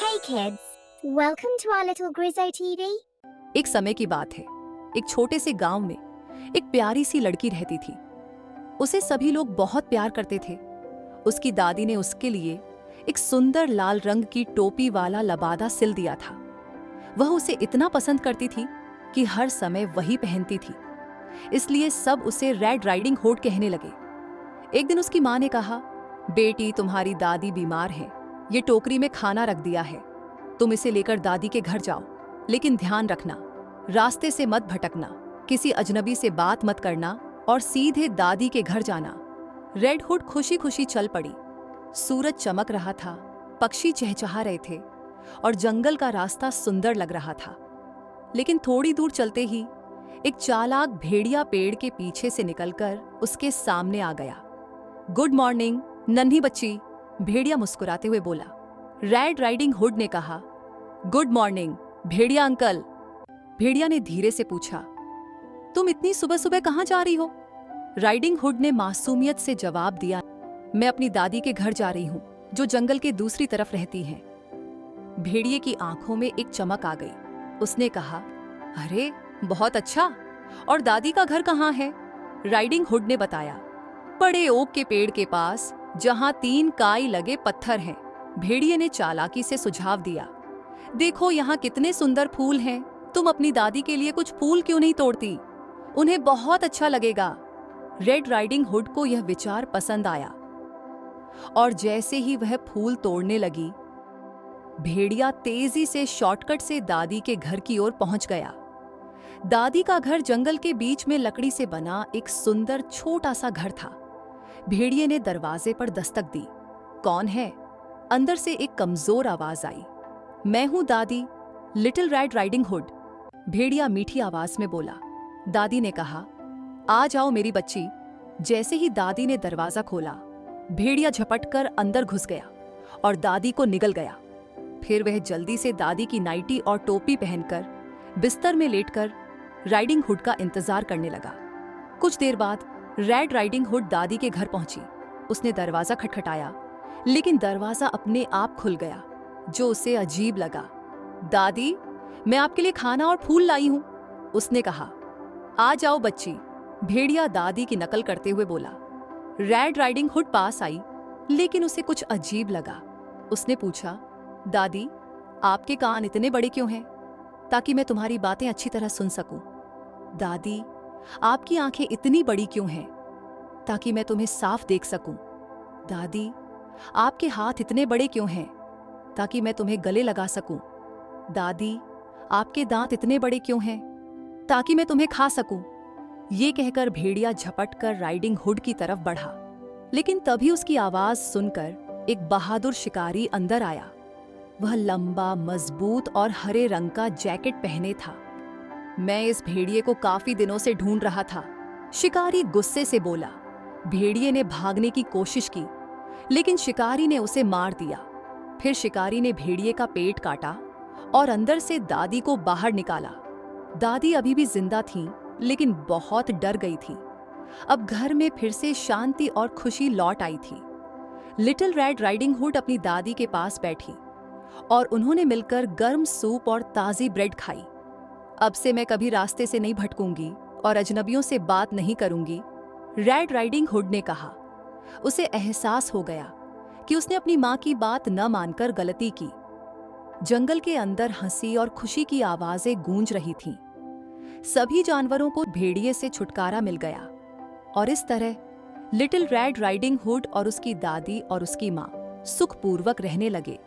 Hey kids, welcome to our little Grizzo TV. एक समय की बात है। एक छोटे से गांव में एक प्यारी सी लड़की रहती थी। उसे सभी लोग बहुत प्यार करते थे। उसकी दादी ने उसके लिए एक सुंदर लाल रंग की टोपी वाला लबादा सिल दिया था। वह उसे इतना पसंद करती थी कि हर समय वही पहनती थी। इसलिए सब उसे रेड राइडिंग हुड कहने लगे। एक दिन उसकी माँ ने कहा, बेटी तुम्हारी दादी बीमार है, ये टोकरी में खाना रख दिया है, तुम इसे लेकर दादी के घर जाओ, लेकिन ध्यान रखना, रास्ते से मत भटकना, किसी अजनबी से बात मत करना और सीधे दादी के घर जाना। रेड हुड खुशी खुशी चल पड़ी। सूरज चमक रहा था, पक्षी चहचहा रहे थे और जंगल का रास्ता सुंदर लग रहा था। लेकिन थोड़ी दूर चलते ही एक चालाक भेड़िया पेड़ के पीछे से निकलकर उसके सामने आ गया। गुड मॉर्निंग नन्ही बच्ची, भेड़िया मुस्कुराते हुए बोला। रेड राइडिंग हुड ने कहा, गुड मॉर्निंग भेड़िया अंकल। भेड़िया ने धीरे से पूछा, तुम इतनी सुबह सुबह कहाँ जा रही हो? राइडिंग हुड ने मासूमियत से जवाब दिया, मैं अपनी दादी के घर जा रही हूँ, जो जंगल के दूसरी तरफ रहती हैं। भेड़िए की आंखों में एक चमक आ गई। उसने कहा, अरे बहुत अच्छा, और दादी का घर कहाँ है? राइडिंग हुड ने बताया, बड़े ओक के पेड़ के पास, जहां 3 काई लगे पत्थर हैं। भेड़िए ने चालाकी से सुझाव दिया, देखो यहाँ कितने सुंदर फूल हैं, तुम अपनी दादी के लिए कुछ फूल क्यों नहीं तोड़ती? उन्हें बहुत अच्छा लगेगा। रेड राइडिंग हुड को यह विचार पसंद आया और जैसे ही वह फूल तोड़ने लगी, भेड़िया तेजी से शॉर्टकट से दादी के घर की ओर पहुंच गया। दादी का घर जंगल के बीच में लकड़ी से बना एक सुंदर छोटा सा घर था। भेड़िए ने दरवाजे पर दस्तक दी। कौन है? अंदर से एक कमजोर आवाज आई, मैं हूं दादी, लिटिल रेड राइडिंग हुड। भेड़िया मीठी आवाज में बोला। दादी ने कहा, आ जाओ मेरी बच्ची। जैसे ही दादी ने दरवाजा खोला, भेड़िया झपटकर अंदर घुस गया और दादी को निगल गया। फिर वह जल्दी से दादी की नाइटी और टोपी पहनकर बिस्तर में लेटकर राइडिंग हुड का इंतजार करने लगा। कुछ देर बाद रेड राइडिंग हुड दादी के घर पहुंची। उसने दरवाजा खटखटाया, लेकिन दरवाजा अपने आप खुल गया, जो उसे अजीब लगा। दादी, मैं आपके लिए खाना और फूल लाई हूं, उसने कहा। आ जाओ बच्ची, भेड़िया दादी की नकल करते हुए बोला। रेड राइडिंग हुड पास आई, लेकिन उसे कुछ अजीब लगा। उसने पूछा, दादी, आपके कान इतने बड़े क्यों हैं? ताकि मैं तुम्हारी बातें अच्छी तरह सुन सकूं। दादी, आपकी आंखें इतनी बड़ी क्यों हैं? ताकि मैं तुम्हें साफ देख सकूं। दादी, आपके हाथ इतने बड़े क्यों हैं? ताकि मैं तुम्हें गले लगा सकूं। दादी, आपके दांत इतने बड़े क्यों हैं? ताकि मैं तुम्हें खा सकूं। ये कहकर भेड़िया झपटकर राइडिंग हुड की तरफ बढ़ा। लेकिन तभी उसकी आवाज सुनकर एक बहादुर शिकारी अंदर आया। वह लंबा, मजबूत और हरे रंग का जैकेट पहने था। मैं इस भेड़िए को काफी दिनों से ढूंढ रहा था, शिकारी गुस्से से बोला। भेड़िए ने भागने की कोशिश की, लेकिन शिकारी ने उसे मार दिया। फिर शिकारी ने भेड़िए का पेट काटा और अंदर से दादी को बाहर निकाला। दादी अभी भी जिंदा थीं, लेकिन बहुत डर गई थी। अब घर में फिर से शांति और खुशी लौट आई थी। लिटिल रेड राइडिंग हुड अपनी दादी के पास बैठी और उन्होंने मिलकर गर्म सूप और ताजी ब्रेड खाई। अब से मैं कभी रास्ते से नहीं भटकूंगी और अजनबियों से बात नहीं करूंगी, रेड राइडिंग हुड ने कहा। उसे एहसास हो गया कि उसने अपनी मां की बात न मानकर गलती की। जंगल के अंदर हंसी और खुशी की आवाजें गूंज रही थीं। सभी जानवरों को भेड़िए से छुटकारा मिल गया और इस तरह लिटिल रेड राइडिंग हुड और उसकी दादी और उसकी मां सुखपूर्वक रहने लगे।